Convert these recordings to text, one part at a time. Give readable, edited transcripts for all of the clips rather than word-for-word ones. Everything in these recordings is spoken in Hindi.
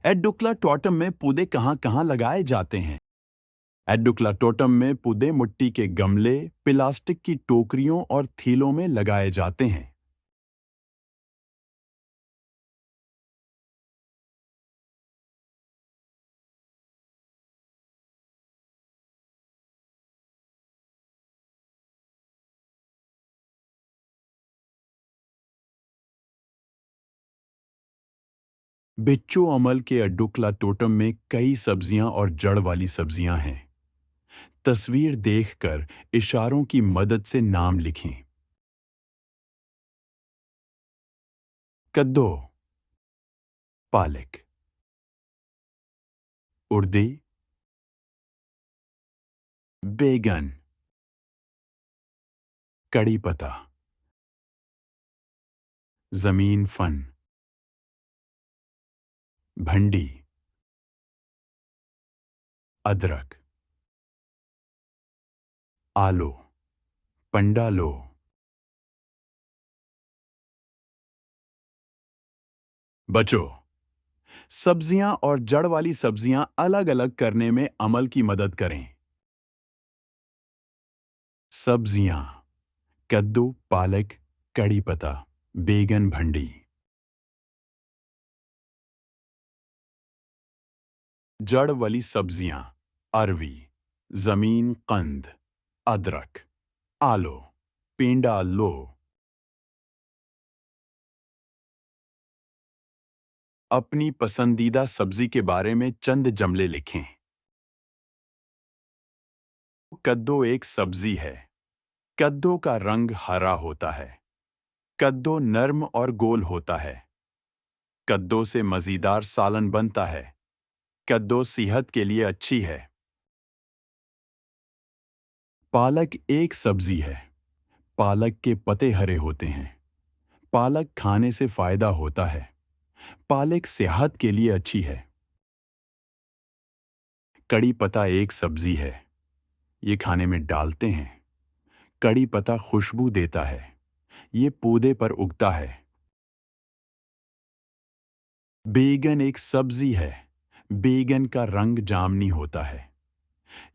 एडुक्लाटोटम में पौधे कहाँ-कहाँ लगाए जाते हैं? एडुक्लाटोटम में पौधे मिट्टी के गमले, प्लास्टिक की टोकरियों और थैलों में लगाए जाते हैं। बिच्चू अमल के एडुक्लाटोटम में कई सब्जियां और जड़ वाली सब्जियां हैं। तस्वीर देखकर इशारों की मदद से नाम लिखें। कद्दू, पालक, उड़दी, बैगन, कड़ी पत्ता, जमीन फन, भंडी, अदरक, आलू, पंडालो। बच्चों, सब्जियां और जड़ वाली सब्जियां अलग-अलग करने में अमल की मदद करें। सब्जियां: कद्दू, पालक, कड़ी पत्ता, बैगन, भंडी। जड़ वाली सब्जियां: अरवी, जमीन कंद, अदरक, आलू, पेंडा लो। अपनी पसंदीदा सब्जी के बारे में चंद जुमले लिखें। कद्दू एक सब्जी है। कद्दू का रंग हरा होता है। कद्दू नर्म और गोल होता है। कद्दू से मज़ेदार सालन बनता है। कद्दू सेहत के लिए अच्छी है। पालक एक सब्जी है। पालक के पत्ते हरे होते हैं। पालक खाने से फायदा होता है। पालक सेहत के लिए अच्छी है। कड़ी पत्ता एक सब्जी है। ये खाने में डालते हैं। कड़ी पत्ता खुशबू देता है। ये पौधे पर उगता है। बैगन एक सब्जी है। बैगन का रंग जामुनी होता है।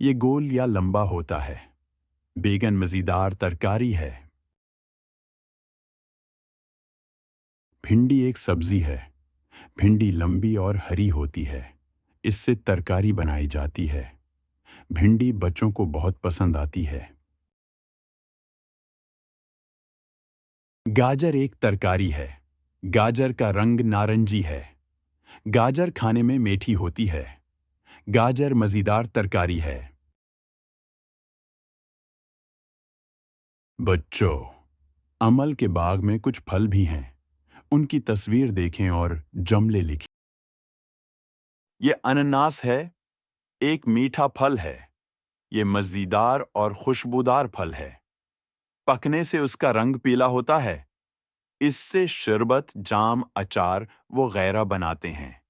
ये गोल या लंबा होता है। बैगन मज़ेदार तरकारी है। भिंडी एक सब्जी है। भिंडी लंबी और हरी होती है। इससे तरकारी बनाई जाती है। भिंडी बच्चों को बहुत पसंद आती है। गाजर एक तरकारी है। गाजर का रंग नारंगी है। गाजर खाने में मीठी होती है। गाजर मज़ेदार तरकारी है। बच्चों, अमल के बाग में कुछ फल भी हैं। उनकी तस्वीर देखें और जुमले लिखें। ये अनानास है। एक मीठा फल है। ये मज़ेदार और खुशबूदार फल है। पकने से उसका रंग पीला होता है। इससे शरबत, जाम, अचार वो गैरा बनाते हैं।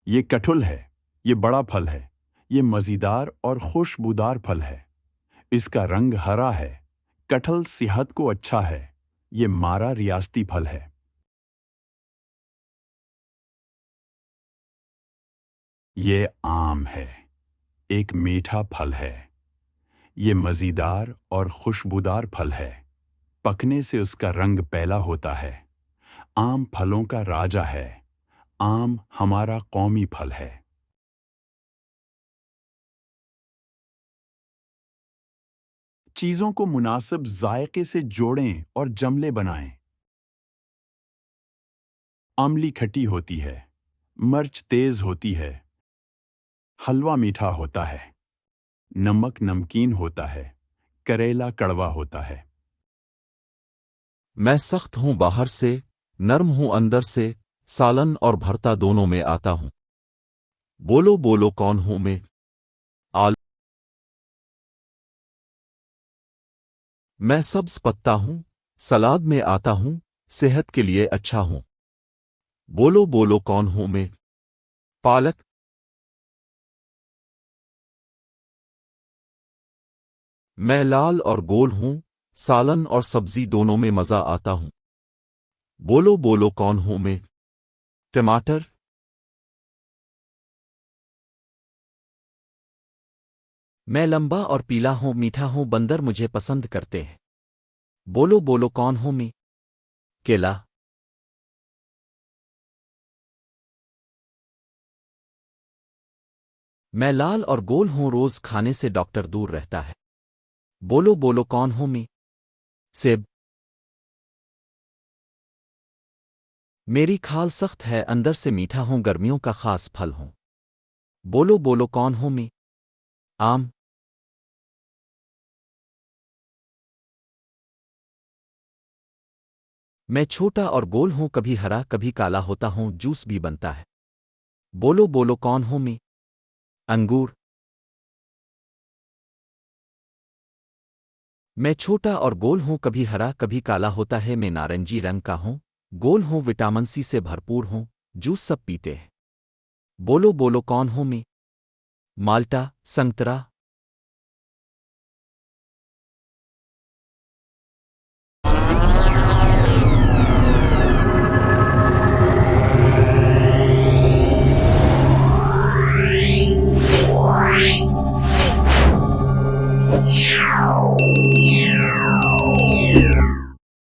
ये कटहल है। ये बड़ा फल है। ये मज़ेदार और खुशबूदार फल है। इसका रंग हरा है। कटहल सेहत को अच्छा है। ये मारा रियासती फल है। ये आम है। एक मीठा फल है। ये मज़ेदार और खुशबूदार फल है। पकने से उसका रंग पीला होता है। आम फलों का राजा है। आम हमारा कौमी फल है। चीज़ों को मुनासिब जायके से जोड़ें और जुमले बनाएं। आमली खट्टी होती है। मिर्च तेज होती है। हलवा मीठा होता है। नमक नमकीन होता है। करेला कड़वा होता है। मैं सख्त हूँ बाहर से, नर्म हूँ अंदर से, सालन और भरता दोनों में आता हूँ। बोलो बोलो कौन हूँ मैं? आल मैं सब्ज पत्ता हूँ, सलाद में आता हूँ, सेहत के लिए अच्छा हूँ। बोलो बोलो कौन हूँ मैं? पालक। मैं लाल और गोल हूँ, सालन और सब्जी दोनों में मजा आता हूं। बोलो बोलो कौन हूं मैं? टमाटर। मैं लंबा और पीला हूँ, मीठा हूँ, बंदर मुझे पसंद करते हैं। बोलो बोलो कौन हूँ मैं? केला। मैं लाल और गोल हूँ, रोज खाने से डॉक्टर दूर रहता है। बोलो बोलो कौन हूँ मैं? सेब। मेरी खाल सख्त है, अंदर से मीठा हूँ, गर्मियों का खास फल हूँ। बोलो बोलो कौन हूँ मैं? आम। मैं छोटा और गोल हूँ, कभी हरा कभी काला होता हूँ, जूस भी बनता है। बोलो बोलो कौन हूँ मैं? अंगूर। मैं छोटा और गोल हूँ, कभी हरा कभी काला होता है, मैं नारंगी रंग का हूँ, गोल हूँ, विटामिन सी से भरपूर हूँ, जूस सब पीते हैं। बोलो बोलो कौन हूँ मैं? माल्टा, संतरा।